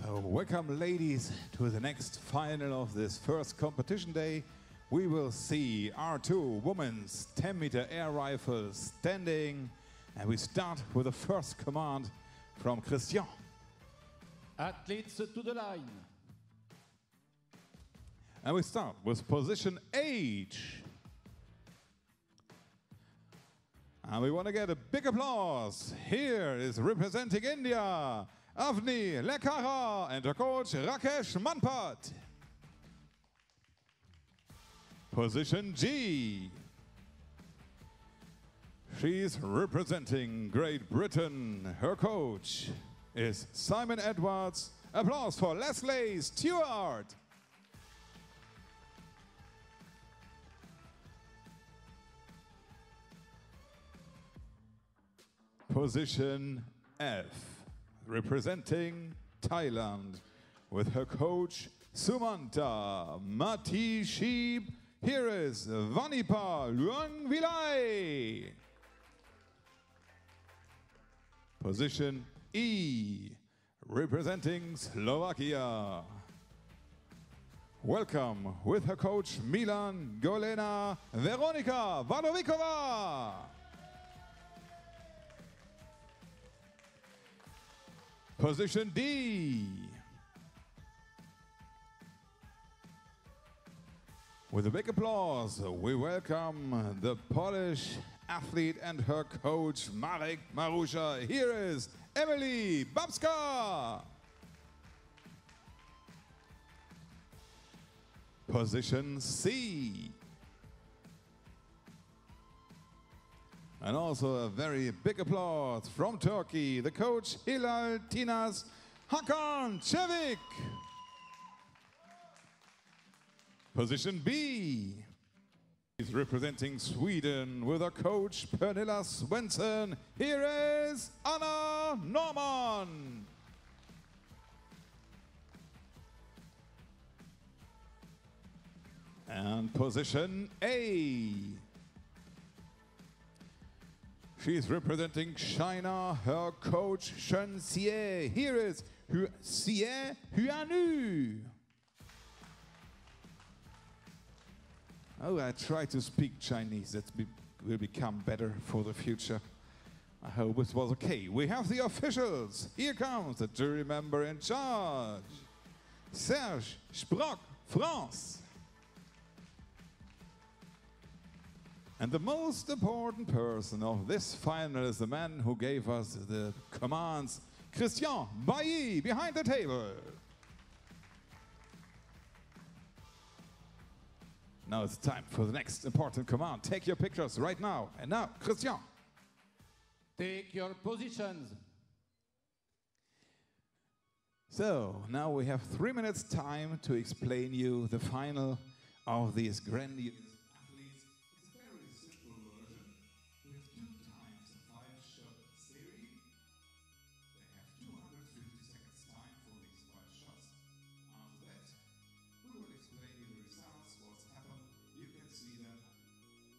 So welcome ladies to the next final of this first competition day. We will see our two women's 10-meter air rifles standing, and we start with the first command from Christian. Athletes to the line. And we start with position H. And we want to get a big applause. Here is representing India, Avni Lekara and her coach Rakesh Manpat. Position G. She's representing Great Britain. Her coach is Simon Edwards. Applause for Leslie Stewart. Position F, representing Thailand, with her coach Sumanta Matishib. Here is Vanipa Luangvilai. Position E, representing Slovakia. Welcome with her coach Milan Golena Veronica Vadivitsova. Position D. With a big applause, we welcome the Polish athlete and her coach, Marek Marusza. Here is Emily Babska. Position C. And also a very big applause from Turkey, the coach Hilal Tinas Hakan Chavic. Position B is representing Sweden with a coach Pernilla Svensson. Here is Anna Norman. And position A. She's representing China, her coach Shen Xie. Here is Xie Huanu. Oh, I try to speak Chinese. That will become better for the future. I hope it was okay. We have the officials. Here comes the jury member in charge. Serge Sprock, France. And the most important person of this final is the man who gave us the commands, Christian Bailly, behind the table. Now it's time for the next important command. Take your pictures right now. And now, Christian. Take your positions. So, now we have 3 minutes time to explain you the final of these grandiose athletes. It's a very simple version. We have 2 times a 5-shot series. They have 250 seconds time for these 5 shots. After that, we will explain you the results, what's happened. You can see them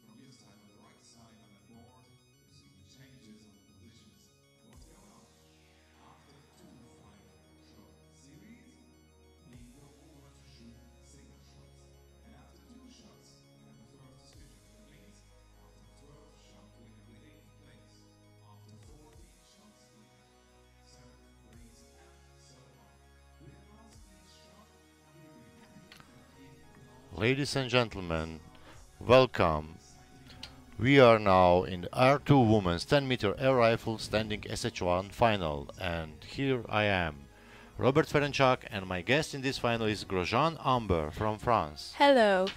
from your side on the right side on the board. You see the changes on the positions and what's going on. After 2 5-shot series, we go over to shoot single shots. And after 2 shots, we have the first switch. That means after 12 shots, we have the 8th place. After 14 shots, we have 7th place, and so on. We advance each shot, and we will be happy if Ladies and gentlemen, welcome. We are now in the R2 Women's 10-meter air rifle standing SH1 final, and here I am, Robert Ferenczak, and my guest in this final is Grosjean Amber from France. Hello.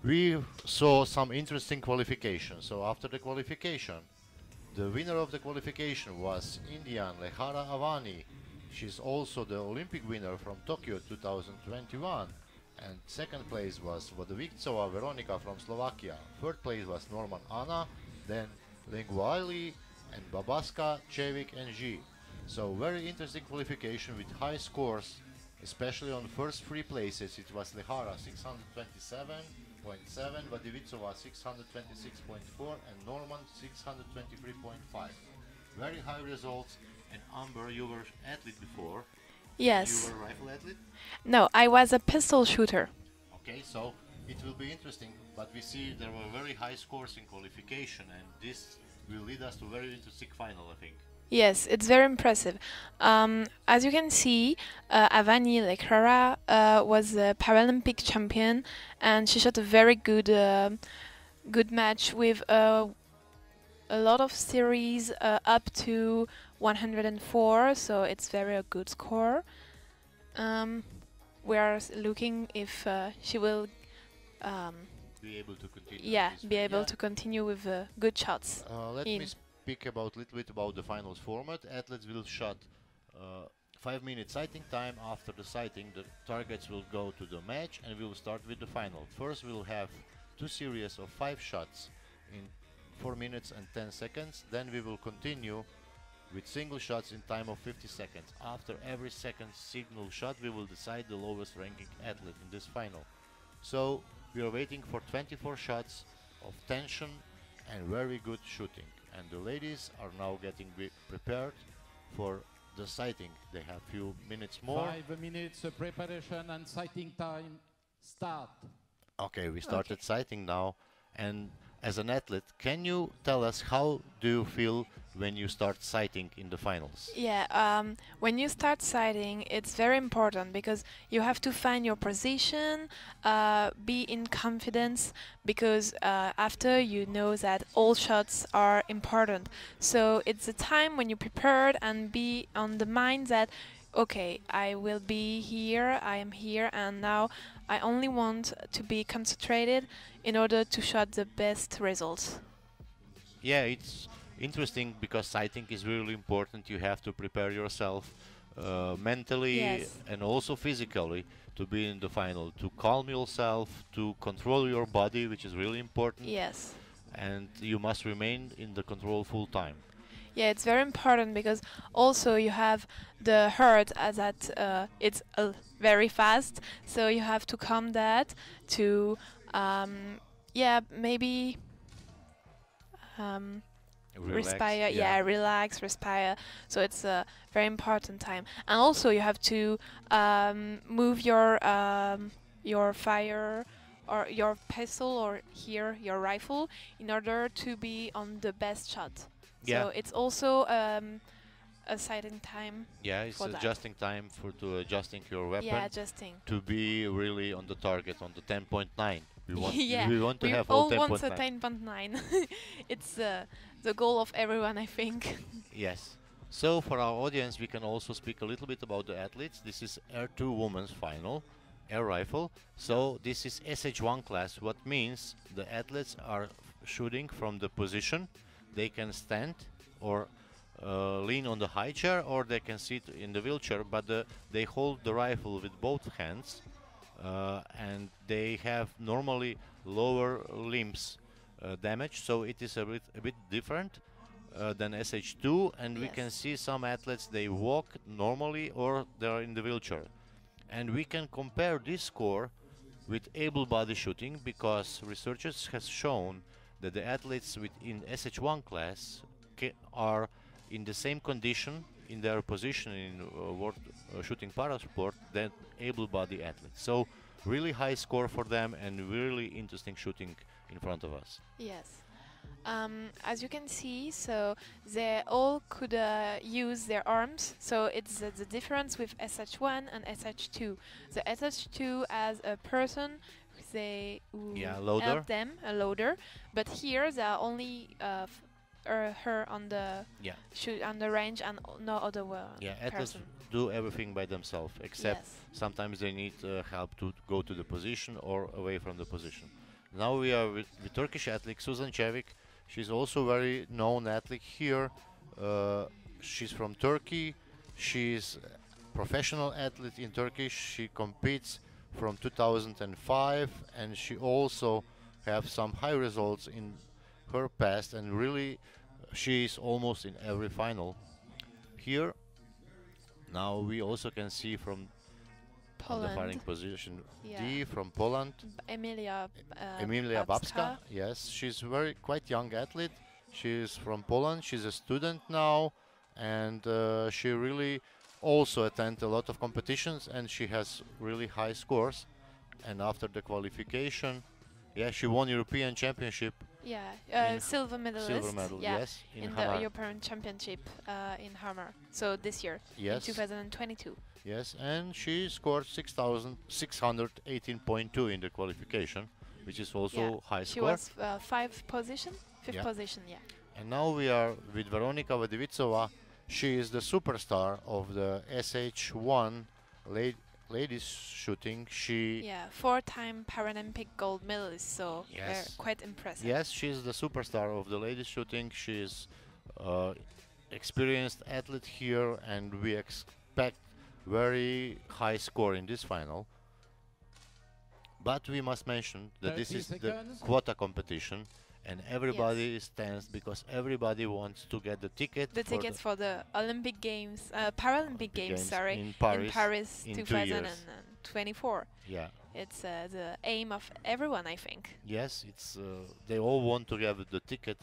We saw some interesting qualifications. So after the qualification, the winner of the qualification was Indian Lehara Avani. She's also the Olympic winner from Tokyo 2021. And second place was Vadivitsova Veronica from Slovakia. Third place was Norman Anna, then Lenguali and Babaska, Chavic and G. So very interesting qualification with high scores, especially on first 3 places. It was Lehara 627.7, Vadivitsova 626.4 and Norman 623.5. Very high results. And Amber, you were athlete before. You Yes. were a rifle athlete? No, I was a pistol shooter. Okay, so it will be interesting, but we see there were very high scores in qualification, and this will lead us to very interesting final, I think. Yes, it's very impressive. As you can see, Avani Lekara was a Paralympic champion, and she shot a very good match with a lot of series up to 104, so it's very a good score. We are looking if she will Be able to continue. yeah, this be way. able Yeah. to continue with good shots. Let in. me speak about little bit about the finals format. Athletes will shot 5-minute sighting time. After the sighting, the targets will go to the match, and we will start with the final. First, we'll have 2 series of 5 shots in 4 minutes and 10 seconds. Then we will continue with single shots in time of 50 seconds. After every second single shot, we will decide the lowest ranking athlete in this final. So we are waiting for 24 shots of tension and very good shooting. And the ladies are now getting prepared for the sighting. They have few minutes more. 5 minutes preparation and sighting time. Start. Okay, we started sighting now. And as an athlete, can you tell us how do you feel when you start sighting in the finals? Yeah, when you start sighting, it's very important because you have to find your position, be in confidence, because after you know that all shots are important. So it's a time when you prepared and be on the mind that, okay, I will be here, I am here, and now I only want to be concentrated in order to shot the best results. Yeah, it's interesting because sighting is really important. You have to prepare yourself mentally Yes. and also physically to be in the final, to calm yourself, to control your body, which is really important. Yes. And you must remain in the control full time. Yeah, it's very important because also you have the heart as that it's very fast, so you have to calm that to yeah, maybe respire, yeah, relax, respire. So it's a very important time, and also you have to move your fire or your pistol or here your rifle in order to be on the best shot. Yeah. So it's also a sighting time. Yeah, it's for that. adjusting time to adjusting your weapon Yeah, adjusting. to be really on the target on the 10.9. We want Yeah, we want to we have all all want a 10.9. 10.9. It's the goal of everyone, I think. Yes. So for our audience, we can also speak a little bit about the athletes. This is Air 2 Women's Final, air rifle. So this is SH1 class, what means the athletes are shooting from the position. They can stand or lean on the high chair, or they can sit in the wheelchair, but they hold the rifle with both hands, and they have normally lower limbs damage, so it is a bit different than SH2, and we can Yes. see some athletes, they walk normally or they are in the wheelchair. And we can compare this score with able body shooting because researchers has shown that the athletes in SH1 class are in the same condition in their position in world shooting parasport than able body athletes. So really high score for them and really interesting shooting in front of us. Yes. As you can see, so they all could use their arms. So it's the difference with SH1 and SH2. The SH2 as a person, who loader. help them, a loader. But here they are only her on the shoot on the range and no other Yeah, athletes person. do everything by themselves, except Yes. sometimes they need help to go to the position or away from the position. Now we are with the Turkish athlete Susan Chavic. She's also very known athlete here. She's from Turkey. She's a professional athlete in Turkey. She competes from 2005, and she also have some high results in her past, and really she's almost in every final here. Now we also can see from on the firing Poland. position Yeah. D from Poland. Emilia. Emilia Babska, yes, she's very quite young athlete. She's from Poland. She's a student now, and she really also attend a lot of competitions, and she has really high scores. And after the qualification, yeah, she won European Championship. Yeah, In silver medalist. Silver medal, yeah, yes, in Hamar. the European Championship in Hamar. So this year, Yes. in 2022. Yes, and she scored 6,618.2 in the qualification, which is also high She score. was fifth position. Yeah. Position, yeah. And now we are with Veronica Vadivitsova. She is the superstar of the SH1 ladies shooting. She Yeah, 4-time Paralympic gold medalist, so Yes. they're quite impressive. Yes, she is the superstar of the ladies shooting. She is experienced athlete here, and we expect very high score in this final. But we must mention that this 30 is the seconds. quota competition, and everybody is tense because everybody wants to get the ticket. The tickets for the Olympic Games, Paralympic Games, sorry, in Paris, in in 2 years. 2024. Yeah. It's the aim of everyone, I think. Yes, it's they all want to have the ticket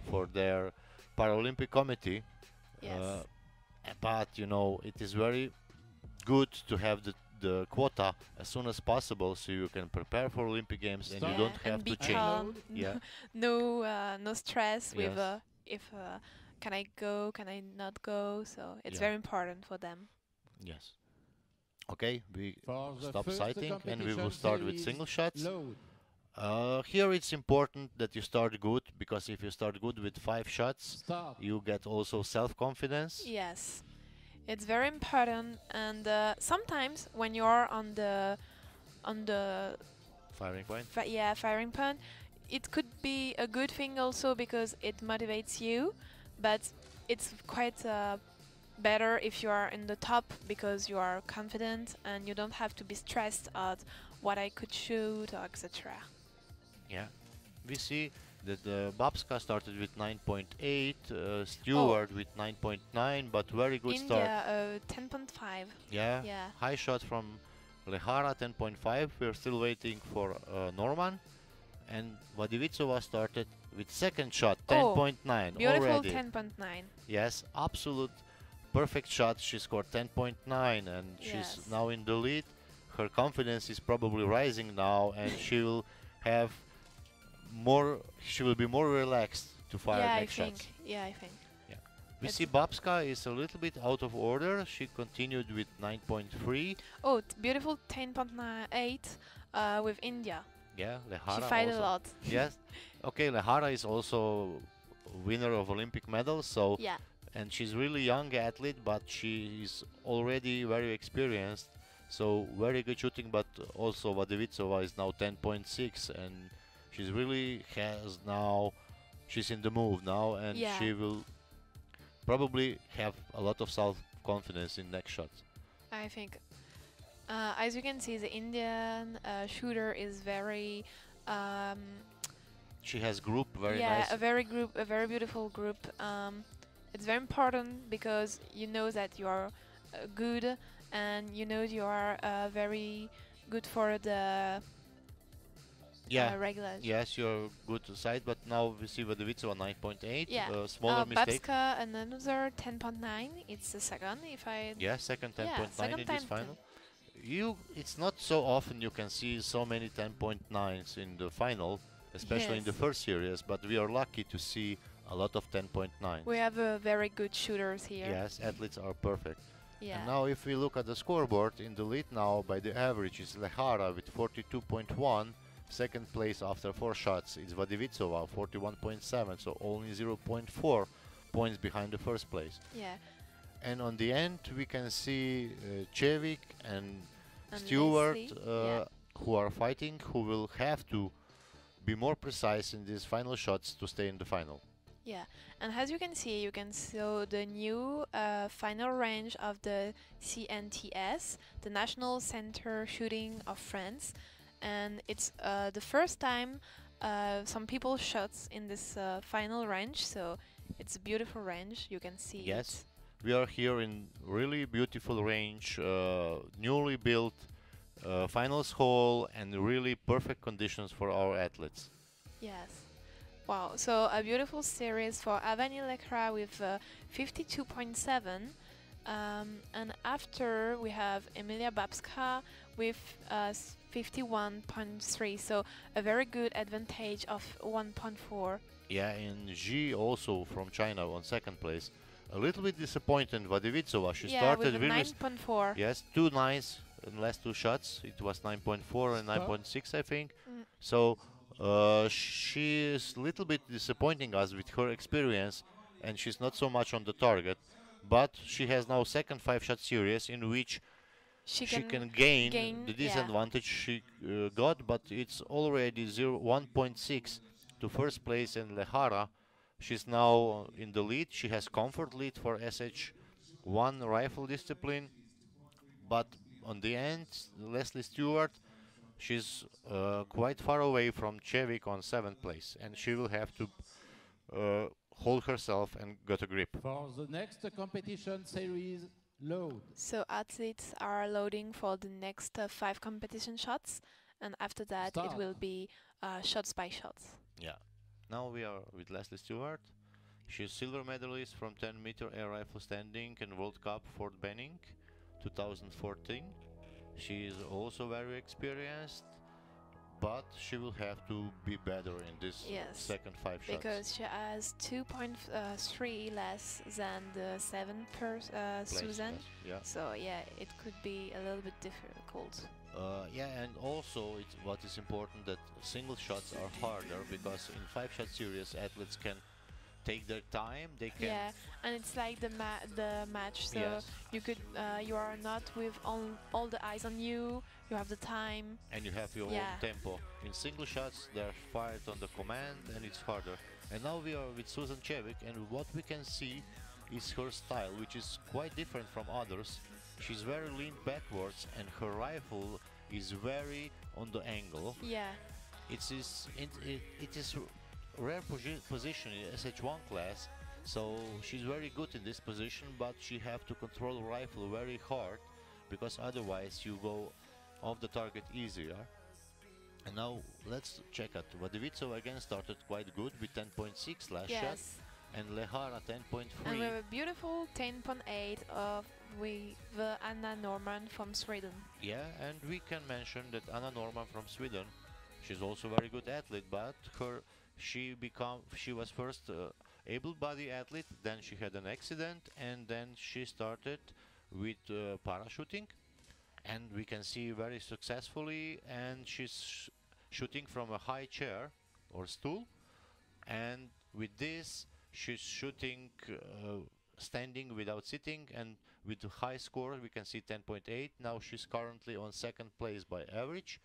for their Paralympic committee. Yes. But you know, it is very good to have the quota as soon as possible, so you can prepare for Olympic Games and you Yeah, don't and have be to change. calm. Yeah. No stress with Yes. if can I go, can I not go? So it's Yeah. very important for them. Yes. Okay, we For the stop first sighting and we will competition start with series, single shots. load. Here it's important that you start good, because if you start good with 5 shots, Start. you get also self-confidence. Yes, it's very important, and sometimes when you're on the Firing point. firing point, it could be a good thing also because it motivates you, but it's quite better if you are in the top because you are confident and you don't have to be stressed at what I could shoot or etc. Yeah, we see that Babska started with 9.8, Stewart with 9.9, but very good start. India 10.5. Yeah, Yeah. high shot from Lehara 10.5. We're still waiting for Norman, and Vadivitsova started with second shot 10.9 Beautiful already. 10.9. Yes, absolute perfect shot. She scored 10.9 and she's Yes. now in the lead. Her confidence is probably rising now, and she will have more. She will be more relaxed to fire Yeah, I next think. shots. Yeah, I think. We It's- see Babska is a little bit out of order. She continued with 9.3. Oh, beautiful 10.8 with India. Yeah, She Lehara fight also. a lot. Yes. Okay, Lehara is also winner of Olympic medals, so Yeah. and she's really young athlete, but she is already very experienced. So very good shooting, but also Vadivitsova is now 10.6, and she's really has now. She's in the move now, and Yeah. she will probably have a lot of self-confidence in next shots. I think. As you can see, the Indian shooter is very. She has group very yeah, nice. a very beautiful group. It's very important because you know that you are good, and you know you are very good for the regular. Yes, you're good to side, but now we see Vadivitsova 9.8. Yeah. Smaller mistake. Babska another 10.9. It's the second, if I. Yeah, second Yeah, 10.9 second in this time final. It's not so often you can see so many 10.9s in the final, especially in the Yes. first series, but we are lucky to see a lot of 10.9. We have very good shooters here. Yes, athletes are perfect. Yeah. And now if we look at the scoreboard, in the lead now by the average is Lehara with 42.1. Second place after 4 shots is Vadivitsova 41.7, so only 0.4 points behind the first place. Yeah. And on the end we can see Chavic and And Stewart Leslie, yeah. who are fighting, who will have to be more precise in these final shots to stay in the final. Yeah, and as you can see the new final range of the CNTS, the National Center Shooting of France, and it's the first time some people shot in this final range, so it's a beautiful range. You can see. Yes, we are here in really beautiful range, newly built finals hall, and really perfect conditions for our athletes. Yes. Wow, so a beautiful series for Avani Lekra with 52.7, And after we have Emilia Babska with 51.3, so a very good advantage of 1.4. Yeah, and G also from China on second place. A little bit disappointed Vadivitsova. She started with really 9.4. yes, 2 nines in last 2 shots. It was 9.4 and 9.6, I think. Mm. So she is a little bit disappointing us with her experience, and she's not so much on the target. But she has now second 5-shot series in which she can gain the disadvantage she got, but it's already 1.6 to first place in Lehara. She's now in the lead. She has comfort lead for SH1 rifle discipline, but on the end, Leslie Stewart, she's quite far away from Chavic on 7th place, and she will have to hold herself and get a grip. For the next competition series, load. So athletes are loading for the next 5 competition shots, and after that it will be shots by shots. Yeah. Now we are with Leslie Stewart. She's silver medalist from 10-meter air rifle standing and World Cup Fort Benning 2014. She is also very experienced, but she will have to be better in this second 5 shots. Because she has 2.3 less than the 7th Susan. Yeah. So yeah, it could be a little bit difficult. Yeah, and also what is important that single shots are harder because in 5-shot series athletes can take their time. They can. Yeah, and it's like the match. So you could you are not with all the eyes on you. You have the time. And you have your own tempo. In single shots, they are fired on the command, and it's harder. And now we are with Susan Chavic, and what we can see is her style, which is quite different from others. She's very leaned backwards, and her rifle is very on the angle. Yeah. It is rare position in SH1 class, so she's very good in this position, but she have to control rifle very hard, because otherwise you go off the target easier. And now let's check it. Vadivitsova again started quite good with 10.6 last shot, and Lehara 10.3. And we have a beautiful 10.8 with Anna Norman from Sweden. Yeah, and we can mention that Anna Norman from Sweden, she's also a very good athlete, but she was first able-bodied athlete, then she had an accident, and then she started with parachuting, and we can see very successfully, and she's shooting from a high chair or stool, and with this she's shooting standing without sitting, and with the high score we can see 10.8. Now she's currently on second place by average,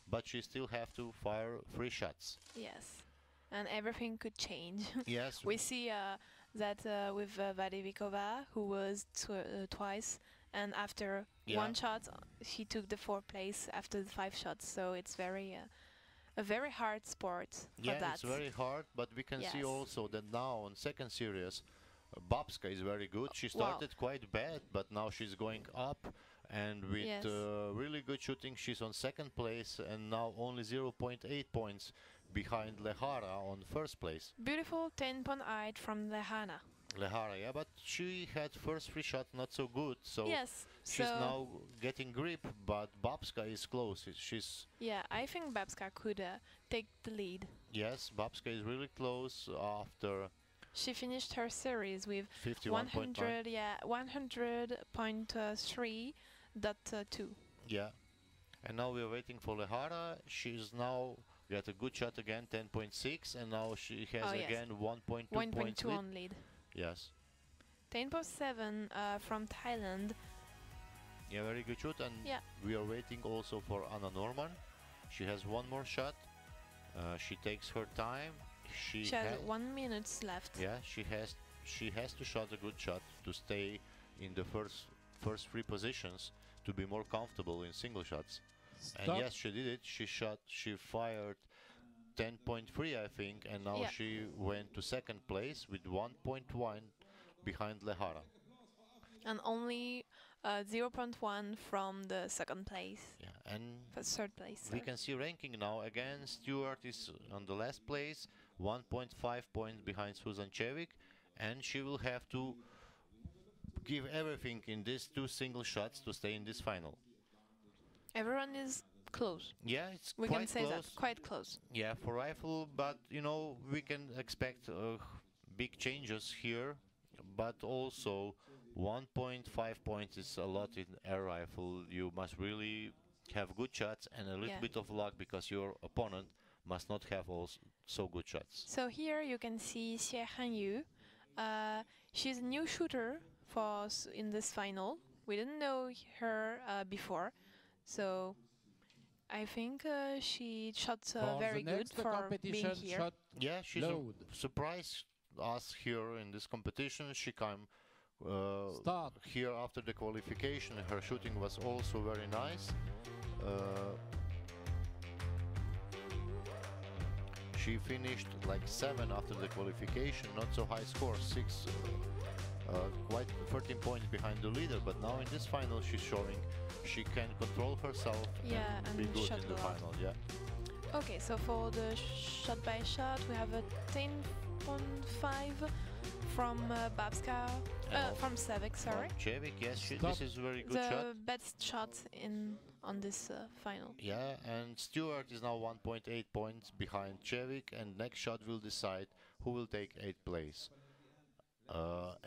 but she still have to fire 3 shots. Yes, and everything could change. Yes. We see that with Vadivitsova, who was twice, and after 1 shot she took the 4th place after the 5 shots, so it's a very hard sport for that. Yeah, it's very hard, but we can see also that now on second series Babska is very good. She started quite bad, but now she's going up, and with really good shooting she's on second place, and now only 0.8 points behind Lehara on first place. Beautiful 10.8 from Lehara, yeah, but she had first 3 shots not so good, so she's so now getting grip, but Babska is close. Yeah, I think Babska could take the lead. Yes, Babska is really close after she finished her series with 100.3.2. Yeah, and now we're waiting for Lehara. She's now got a good shot again, 10.6, and now she has again 1.2 on lead. Yes. 10.7 from Thailand. Yeah, very good shot, and we are waiting also for Anna Norman. She has 1 more shot. She takes her time. She has 1 minute left. Yeah, she has to shot a good shot to stay in the first 3 positions to be more comfortable in single shots. And yes, she did it. She fired 10.3, I think, and now she went to second place with 1.1 behind Lehara. And only 0.1 from the second place. Yeah, and third place. We can see ranking now. Again, Stewart is on the last place, 1.5 points behind Susan Chavic, and she will have to give everything in these two single shots to stay in this final. Everyone is close. Yeah, it's We quite can say close. that, quite close. Yeah, for rifle, but you know, we can expect big changes here, but also 1.5 points is a lot in air rifle. You must really have good shots and a little bit of luck, because your opponent must not have also so good shots. So here you can see Xie Hanyu. She's a new shooter for us in this final. We didn't know her before, so I think she shot very good for being here. Yeah, she's surprised us here in this competition. She came here after the qualification. Her shooting was also very nice. She finished like 7 after the qualification, not so high score, 6, quite 13 points behind the leader, but now in this final she's showing she can control herself and be good in the final. Yeah. Okay, so for the shot by shot we have a 10.5 from Babska, from Chavic, sorry. Chavic, yes, this is a very good shot. The best shot on this final. Yeah, and Stewart is now 1.8 points behind Chavic, and next shot will decide who will take 8th place.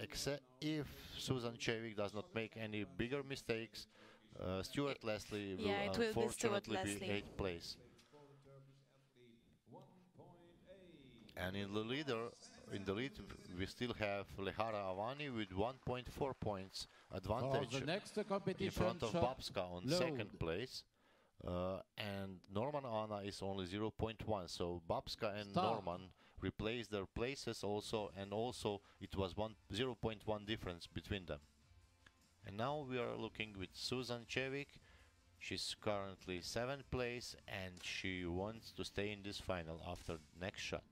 Except if Susan Chavic does not make any bigger mistakes, Stewart Leslie will unfortunately be 8th place. And in the lead we still have Lehara Avani with 1.4 points advantage in front of Babska on 2nd place, and Norman Anna is only 0.1, so Babska and Norman replaced their places also, and also it was 0.1 difference between them. And now we are looking with Susan Chavic. She's currently 7th place and she wants to stay in this final after next shot.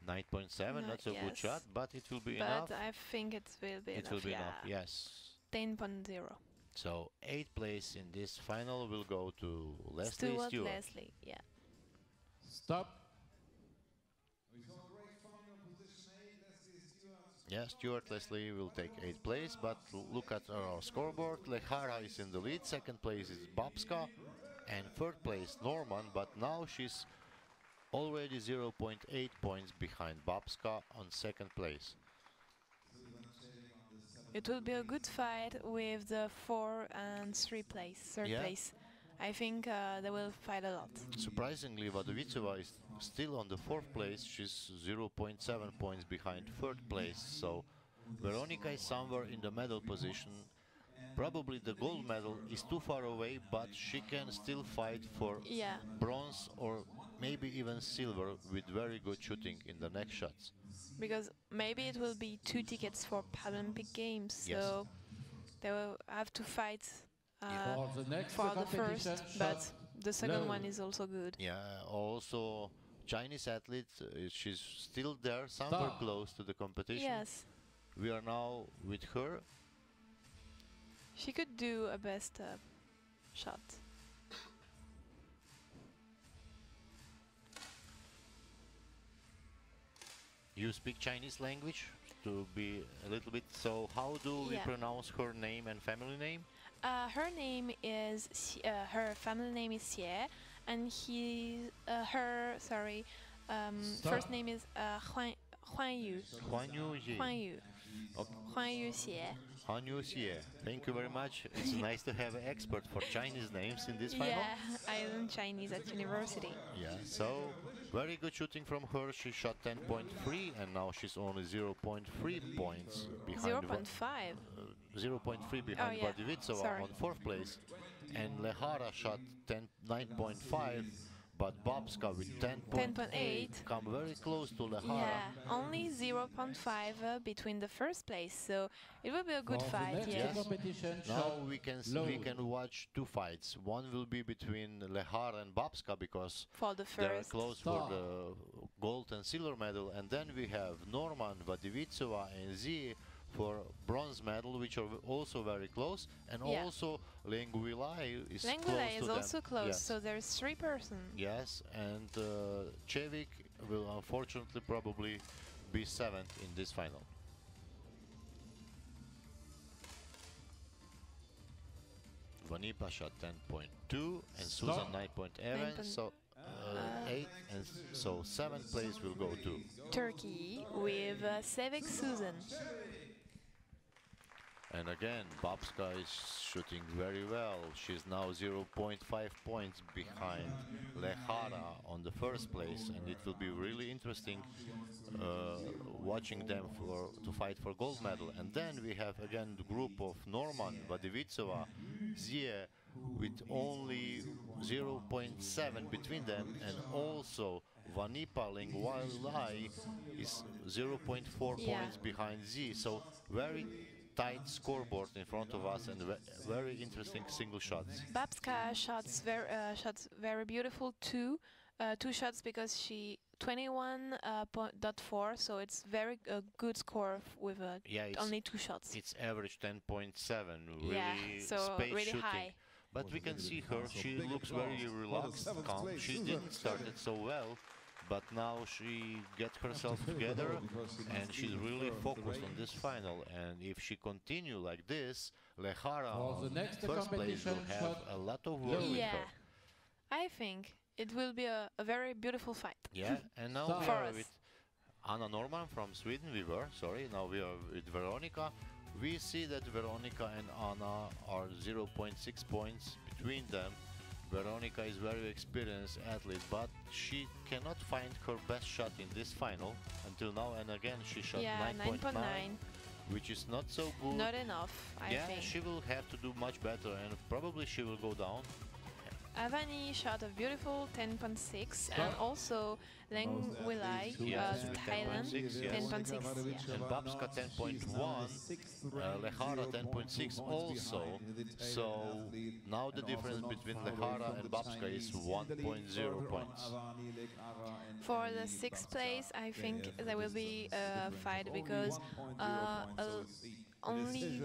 .7, not so good shot, but it will be enough. But I think it will be enough. It will be enough, yes. 10.0. So 8th place in this final will go to Leslie Stewart. Leslie, yeah. Stop. Yeah, Stewart Leslie will take 8th place, but look at our scoreboard. Lehara is in the lead, 2nd place is Babska, and 3rd place Norman, but now she's already 0.8 points behind Babska on 2nd place. It will be a good fight with the 4 and 3rd place. I think they will fight a lot. Surprisingly, Vadivitsova is still on the 4th place. She's 0.7 points behind 3rd place. So Veronica is somewhere in the medal position. Probably the gold medal is too far away, but she can still fight for bronze or maybe even silver with very good shooting in the next shots. Because maybe it will be 2 tickets for Paralympic Games, so they will have to fight for the first, but the second one is also good. Yeah, also Chinese athlete, she's still there, somewhere close to the competition. Yes. We are now with her. She could do a best shot. You speak Chinese language to be a little bit, so how do we pronounce her name and family name? Her name is her family name is Xie, and first name is Huan Yu. Xie. Hanyu Xie. Thank you very much. It's nice to have an expert for Chinese names in this final. Yeah, I learned Chinese at university. Yeah, so very good shooting from her. She shot 10.3 and now she's only 0.3 points behind. 0.5. 0.3 behind Vadivitsova on 4th place. And Lehara shot 9.5. But Babska with 10.8 come very close to Lehara. Yeah, only 0.5 between the first place, so it will be a good fight. Yes. Now we can watch 2 fights. One will be between Lehara and Babska because they're close for the gold and silver medal, and then we have Norman, Vadivitsova, and Zie for bronze medal, which are also very close, and also Lenguilai is also close, so there's 3 persons. Yes, and Chavic will unfortunately probably be 7th in this final. Vanipa shot 10.2 and Susan 9.8, so 8, and so 7th place will go to Turkey with Chavic Susan. And again, Babska is shooting very well. She's now 0.5 points behind Lehara on the first place, and it will be really interesting watching them to fight for gold medal. And then we have again the group of Norman, Vadivitsova, Zie, with only 0.7 between them, and also Vanipa Lengwalai is 0.4 points behind Z. So very tight scoreboard in front of us and very interesting single shots. Babska shots very beautiful two shots because she 21.4, so it's very good score with only 2 shots. It's average 10.7, really so space really shooting. high. But we can see her, she looks very relaxed, calm. She didn't start it so well, but now she gets herself together and she's really focused on this final. And if she continue like this, Lehara on first place will have a lot of work with her. I think it will be a very beautiful fight. Yeah, and now we are with Anna Norman from Sweden. Now we are with Veronica. We see that Veronica and Anna are 0.6 points between them. Veronica is very experienced athlete, but she cannot find her best shot in this final until now, and again she shot 9.9, which is not so good. Not enough, I think. Yeah, she will have to do much better, and probably she will go down. Avani shot a beautiful 10.6, and also Leng Wilai, Thailand, 10.6. And Babska 10.1, Lehara 10.6 also. So now the difference between Lehara and Babska is 1.0 points. For the 6th place, I think there will be a fight because only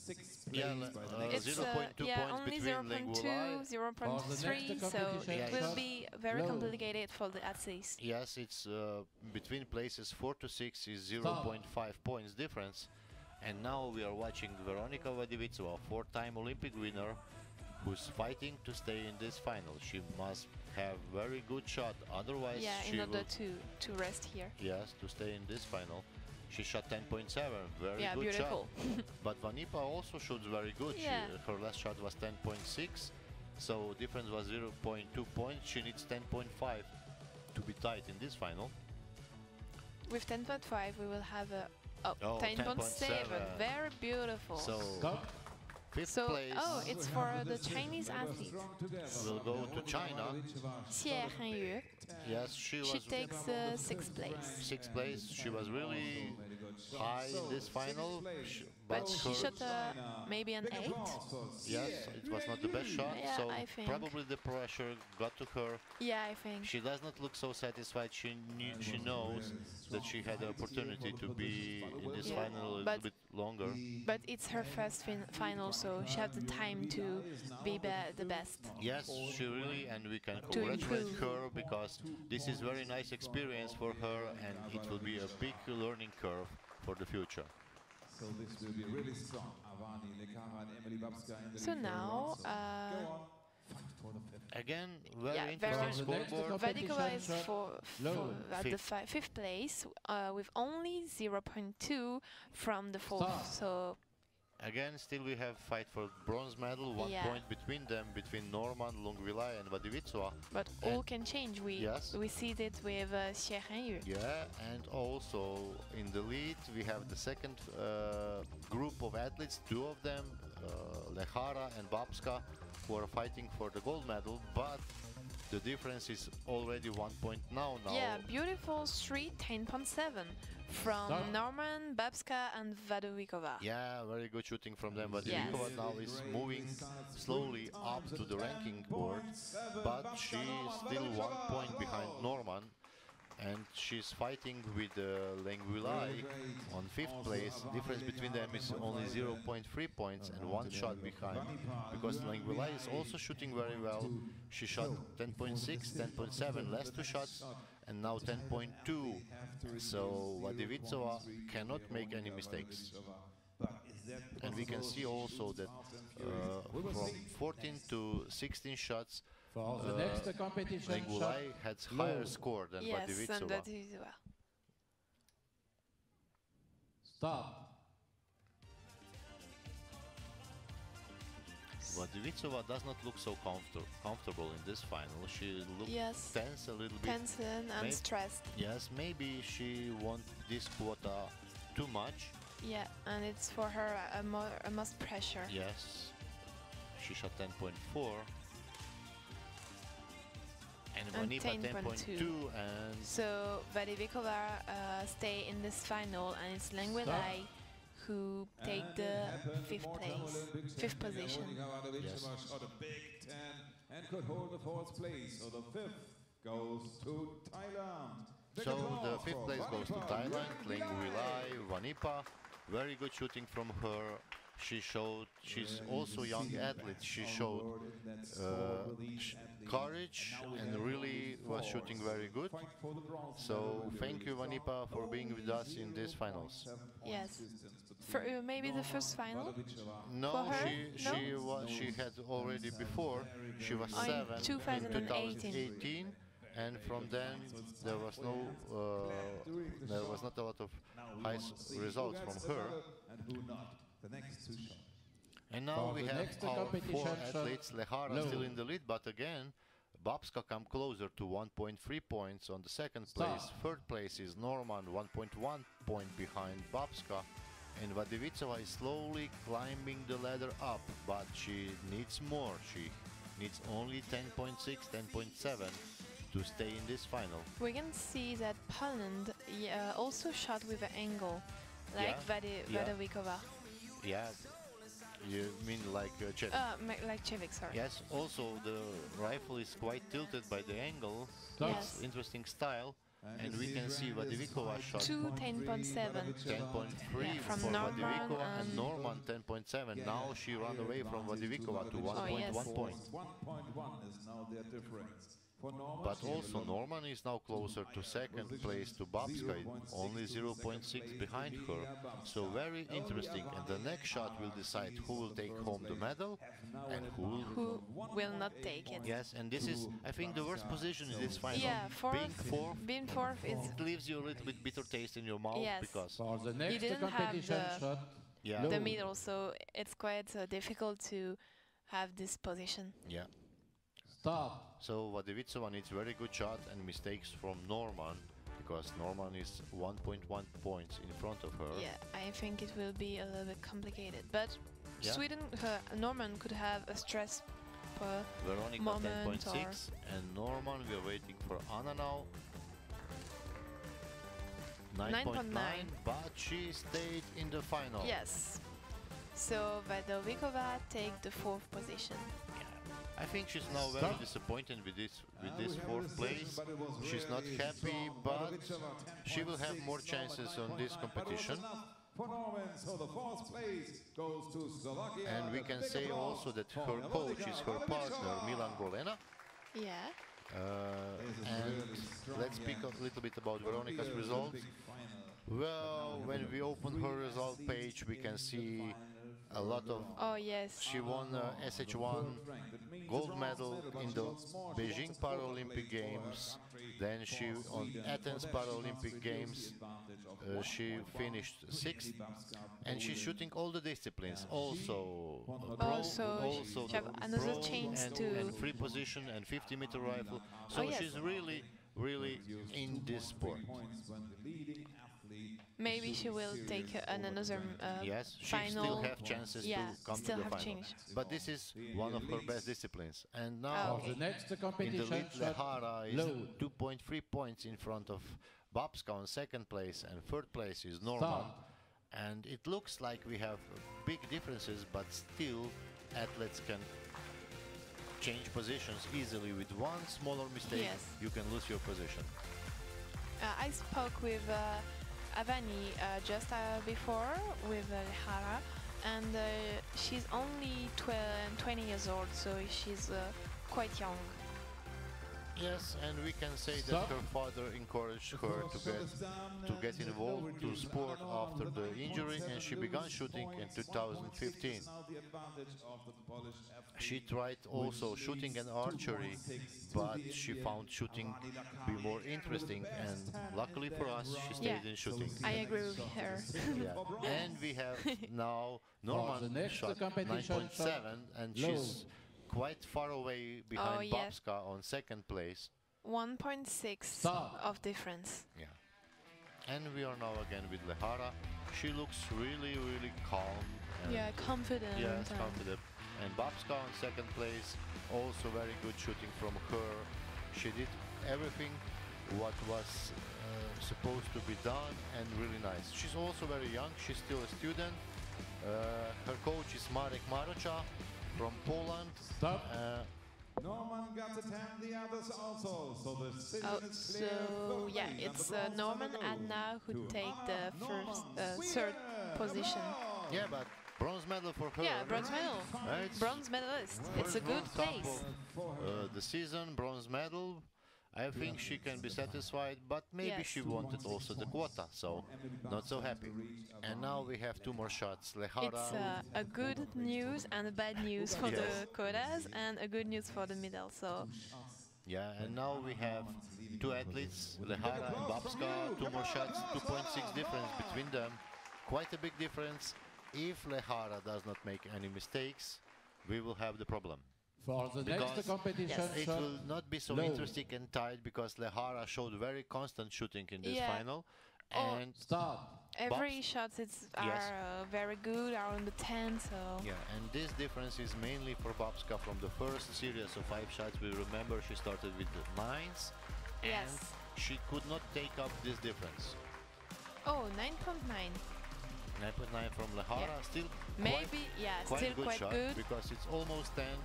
it's 0.2 points only between 0.2, 0.3, so it will be very complicated for the athletes. Yes, it's between places 4 to 6 is 0.5 points difference. And now we are watching Veronica Vadivitsova, 4-time Olympic winner, who's fighting to stay in this final. She must have very good shot, otherwise in order to rest here. Yes, to stay in this final. She shot 10.7, very good beautiful. shot. But Vanipa also shoots very good. Her last shot was 10.6, so difference was 0.2 points. She needs 10.5 to be tight in this final. With 10.5 we will have a 10.7, very beautiful. So, 5th place. It's for the Chinese athlete. We'll go to China. Xie Hanyu. Yes, she takes 6th place. 6th place. She was really high in this final. But she shot maybe an 8. Yes, it was not the best shot, so I think. probably the pressure got to her. Yeah, I think. She does not look so satisfied. She knows that she had the opportunity to be in this final a little bit longer. But it's her first final, so she has the time to be the best. Yes, she really, and we can congratulate her because this is very nice experience for her, and it will be a big learning curve for the future. So this will be really strong. Avani, Lekara, and Emily Babska in the So now, again, very interesting scoreboard. Vadikova is at the 5th place with only 0.2 from the 4th. So again, still we have fight for bronze medal, 1 point between them, between Norman, Longvilai and Vadivitsova. But all can change. We see it with Xie Hanyu. Yeah, and also in the lead we have the second group of athletes, 2 of them, Lehara and Babska, who are fighting for the gold medal, but the difference is already 1 point now. Yeah, beautiful 10.7 from Norman, Babska and Vadovicova. Yeah, very good shooting from them. Vadovicova now is moving slowly up to the ranking board, but she is still 1 point behind Norman, and she's fighting with Lengvilai on 5th place. Difference between them is only 0.3 points and 1 shot behind, because Lengvilai is also shooting very well. She shot 10.6, 10.7, last 2 shots, and now 10.2. So Vadivitsova cannot make any mistakes. And we can see also that from 14 to 16 shots, For the next competition, Negulai has higher score than Yes, and Vadivitsova. Vadivitsova. start. Vadivitsova does not look so comfortable in this final. She looks tense a little bit. Tense and stressed. Yes, maybe she wants this quota too much. Yeah, and it's for her a most pressure. Yes, she shot 10.4. And Vanipa 10.2, and so Vadivitsova stay in this final, and it's Negulai who take the fifth position. Yes. Shot a big 10 and could hold the fourth place. So the fifth goes to Thailand. So the fifth place goes to Thailand. Negulai, Vanipa, very good shooting from her. She's also a young athlete. She showed courage and really was shooting very good. So thank you, Vanipa, for being with us in these finals. Yes. For maybe the first final? No, For her? she had already before. She was 7 in 2018. And from then there was not a lot of high results from her. The next two shots. And now we have our four athletes. Lehara still low. in the lead, but again, Babska come closer to 1.3 points on the second place. Third place is Norman, 1.1 point behind Babska. And Vadivitsova is slowly climbing the ladder up, but she needs more. She needs only 10.6, 10.7 to stay in this final. We can see that Poland also shot with an angle, like Vadivitsova. Yeah, you mean like Chavic? Like Chavic, sorry. Yes, also the rifle is quite tilted by the angle. Yes. Interesting style. And we can see Vadivitsova shot 10.7. 10.3 from for Norman Vadivitsova and Norman 10.7. Now she ran away from Vadivitsova to 1.1 point. 1.1 is now their difference. But also Norman is now closer to second place to Babska, only 0.6 behind her. So very interesting. And the next shot will decide who will take home the medal and who will not take it. Yes, and this is, I think, the worst position in this final. Yeah, Being fourth, it leaves you a little bit bitter taste in your mouth because For the You next didn't have competition shot, the middle, so it's quite difficult to have this position. yeah. start. So Vadivitsova needs very good shot and mistakes from Norman, because Norman is 1.1 points in front of her. Yeah, I think it will be a little bit complicated, but Yeah. Sweden, Norman could have a stress per Veronica moment 10.6 and Norman, we are waiting for Anna now. 9.9, but she stayed in the final. Yes. So Vadivitsova take the fourth position. I think she's now very disappointed with this fourth place. She's not happy, but she will have more chances on this competition. For Norman, so the fourth place goes to Slovakia. And we can say also that her coach is her partner, Milan Golena. Yeah. And let's speak a little bit about Veronica's results. Well, when we open her result page, we can see a lot of... Oh yes. She won SH1 gold medal in the Beijing Paralympic Games. Then she, on Athens Paralympic Games, she finished 6th. And she's shooting all the disciplines. Also she have another chance and free position and 50-meter rifle. So she's really in this sport. Maybe she will take another Yes, she final. still have chances to come to the final. But this is one of her best disciplines. And now For the next in the competition lead, shot, Lehara is low. 2.3 points in front of Babska on second place, and third place is Norman. Start. And it looks like we have big differences, but still athletes can change positions easily. With one smaller mistake, Yes. you can lose your position. I spoke with Avani just before with Lehara, and she's only 20 years old, so she's quite young. Yes, and we can say that Stop. her father encouraged her to get involved to sport after the injury, and she began shooting in 2015. She tried also shooting and archery, but she found shooting be more interesting, and luckily for us, she stayed in shooting. I agree with her. Yeah. And we have now the Norman next shot competition 9.7, and low. she's quite far away behind yeah. Babska on second place. 1.6 Stop. of difference. Yeah. And we are now again with Lehara. She looks really, really calm. And Yeah, confident. yes, and- confident. And Babska on second place, also very good shooting from her. She did everything what was supposed to be done, and really nice. She's also very young. She's still a student. Her coach is Marek Marocha from Poland. Stop. Norman got a 10, the others also. So the decision Oh, is clear. so yeah, it's Norman and Anna who take the third position. Yeah, but bronze medal for her. Yeah, bronze medal. It's Bronze medalist. It's a first good World Cup place. of, the season, bronze medal. I think she can be satisfied, but maybe Yes. she wanted also the quota, so not so happy. And now we have two more shots. Lehara. It's a good news and a bad news for Yes. the quotas and a good news for the medal. So Yeah, and now we have two athletes, Lehara and Babska, two more shots, 2.6 difference between them. Quite a big difference. If Lehara does not make any mistakes, we will have the problem. For the Because next competition It shot, will not be so low. interesting and tight because Lehara showed very constant shooting in this Yeah. final. Oh. And start. every shots are very good, are on the 10. So yeah, and this difference is mainly for Babska from the first series of 5 shots. We remember she started with the 9s, and Yes. she could not take up this difference. oh, 9.9. 9.9 from Lehara, Yeah. still Maybe quite still good quite shot good. because it's almost 10.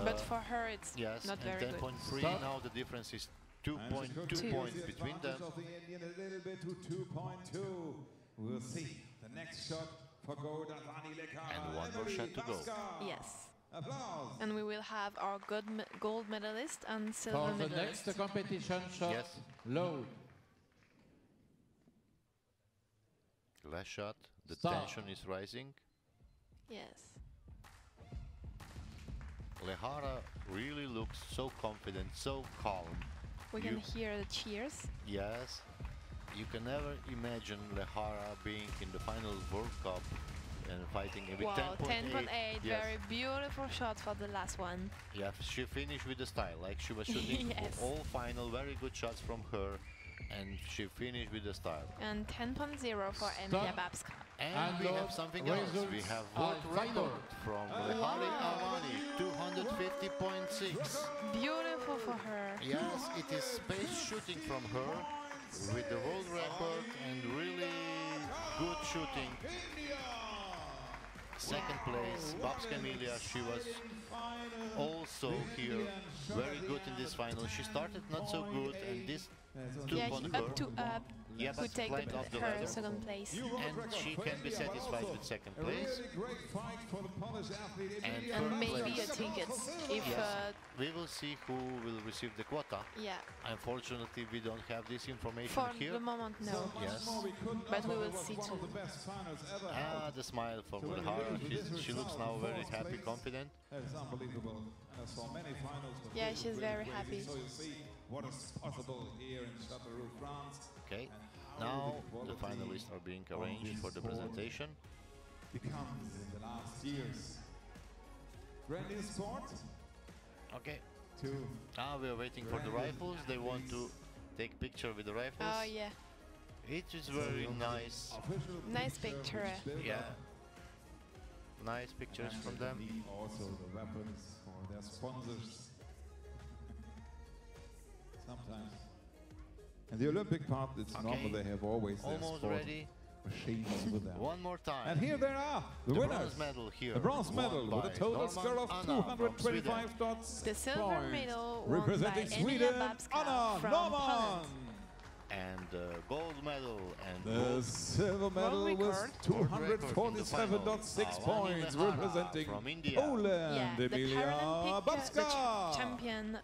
But for her, it's yes, not and very good. 10.3 Stop. now the difference is 2.2 Two. points between them. Of the Indian a little bit to 2.2. We'll see the next shot for gold. And one more shot to go. Yes. Applause. And we will have our gold medalist and silver For the medalist. next competition shot, Yes. low. Last shot, the Stop. tension is rising. Yes. Lehara really looks so confident, so calm. We can You- hear the cheers. Yes, you can never imagine Lehara being in the final World Cup and fighting with Wow, 10.8. Yes. Very beautiful shot for the last one. Yeah, she finished with the style, like she was shooting Yes. all final, very good shots from her, and she finished with the style. And 10.0 for Emilia Babska. And we have something else. We have world record from Lehari Avani, 250.6. Beautiful for her. Yes, it is space shooting from her with the world record and really good shooting. Second place, Babska Emilia, she was also here very good in this final. She started not so good, and this took Yeah, on up her. to up Yeah, could but take climbed up the her ladder. second place. And she can be satisfied with second A place. really great fight for the Polish athlete. And Emilia. And third maybe place. a ticket if Yes. We will see who will receive the quota. yeah. Unfortunately, we don't have this information For here. the moment, no. Yes. But we will see One of too. the best finals ever. Ah, the smile from Lehara. She looks now very happy, confident. It's unbelievable. And as for many finals, but Yeah, really she's great very racing. happy. So you see what is possible here in Châteauroux, France. Okay. And how Now the quality finalists are being of arranged this for the sport presentation. becomes in the last years. Brand new sport. Okay. Two. Ah, we are waiting for the rifles. They want to take picture with the rifles. Oh yeah. It is very nice. Official Nice picture picture. which build Yeah. up. Nice pictures And from they them. need also the weapons for their sponsors. Sometimes. And the Olympic part, it's Okay. normal. They have always their Almost sport ready. machines with them. One more time. And here they are, the the winners. bronze medal here. The bronze won medal with a by total Norman score of Anna from 225 dots. The silver points. medal won Representing by Emilia Sweden, Babska Anna from Norman. Poland. And gold medal and The gold silver medal World was record. 247.6 Awani points, Lehara representing from India. Poland, Yeah, the Emilia Paralympic Babska. champion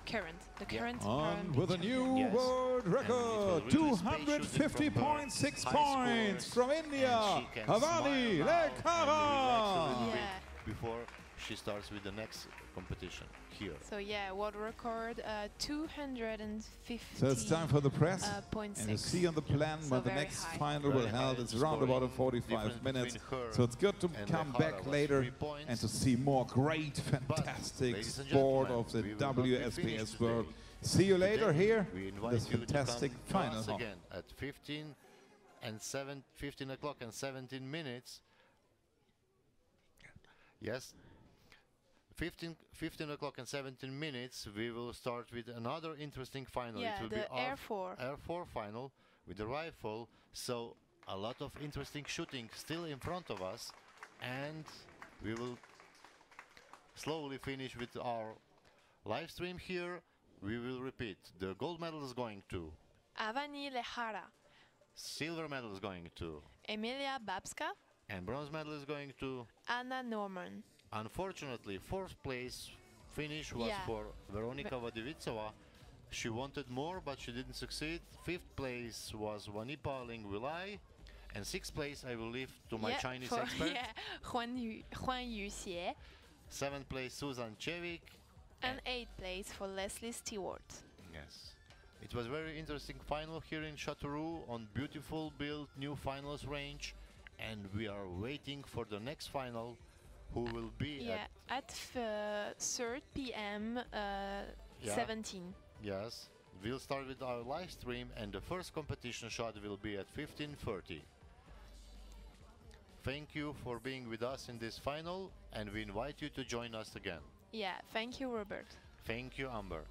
The current On with a champion. new Yes. world record, And it was really space shooting from her 250.6 high points scores, from India, and she can Havani smile now and relax a Lekara. little bit Yeah. before she starts with the next competition here. So yeah, world record 250. So it's time for the press, point and you six. see on the plan So when the very next high. final will Very held. high It's around about in scoring 45 difference minutes. between her So it's good to and come Lekara back was later 3 points. and to see more great, fantastic ladies and sport gentlemen, of the we will not be finished WSPS today. world. See you later Today, here, we invite this you to fantastic come to final. us again at 15 o'clock and 17 minutes. Yes, 15 o'clock and 17 minutes. We will start with another interesting final. Yeah, it will the be Air 4. Air 4 final with the rifle. So a lot of interesting shooting still in front of us, and we will slowly finish with our live stream here. We will repeat. The gold medal is going to, Havani Lekara, silver medal is going to, Emilia Babska, and bronze medal is going to. Anna Norman. Unfortunately, fourth place finish was Yeah. for Veronica Vadivitsova. She wanted more, but she didn't succeed. Fifth place was Wanipa Lingwilai, and sixth place I will leave to my Yeah, Chinese for- expert. Yeah, Huan Yuxie. Seventh place Susan Chavic. And 8th place for Leslie Stewart. Yes. It was very interesting final here in Châteauroux on beautiful built new finals range, and we are waiting for the next final, who will be Yeah, at 3rd p.m. Yeah. 17. Yes, we'll start with our live stream, and the first competition shot will be at 15:30. Thank you for being with us in this final, and we invite you to join us again. Yeah, thank you, Robert. Thank you, Amber.